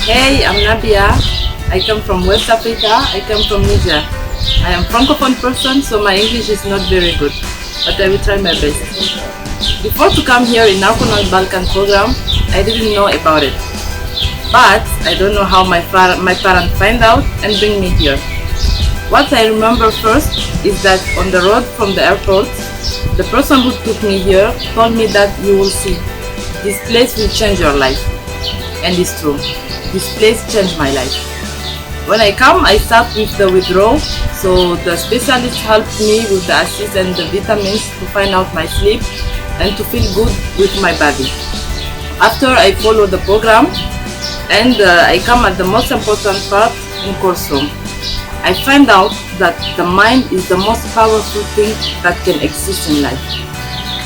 Hey, I'm Nabia. I come from West Africa. I come from Niger. I am francophone person, so my English is not very good, but I will try my best. Before to come here in Narconon Balkan program, I didn't know about it. But I don't know how my parents find out and bring me here. What I remember first is that on the road from the airport, the person who took me here told me that you will see, this place will change your life. And it's true, this place changed my life. When I come, I start with the withdrawal, so the specialist helped me with the assist and the vitamins to find out my sleep and to feel good with my body. After I follow the program, and I come at the most important part in course room. I find out that the mind is the most powerful thing that can exist in life.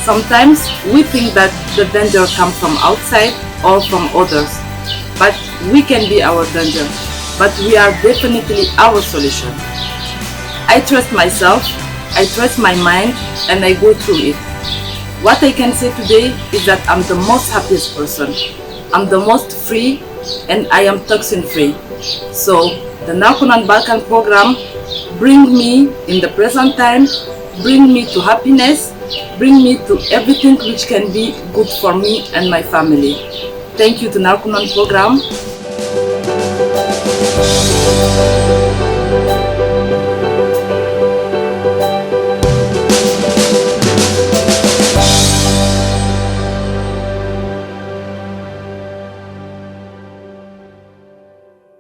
Sometimes we think that the danger comes from outside or from others, but we can be our danger, but we are definitely our solution. I trust myself, I trust my mind, and I go through it. What I can say today is that I'm the most happiest person. I'm the most free, and I am toxin free. So the Narconon Balkan program bring me in the present time, bring me to happiness, bring me to everything which can be good for me and my family. Thank you to Narconon program.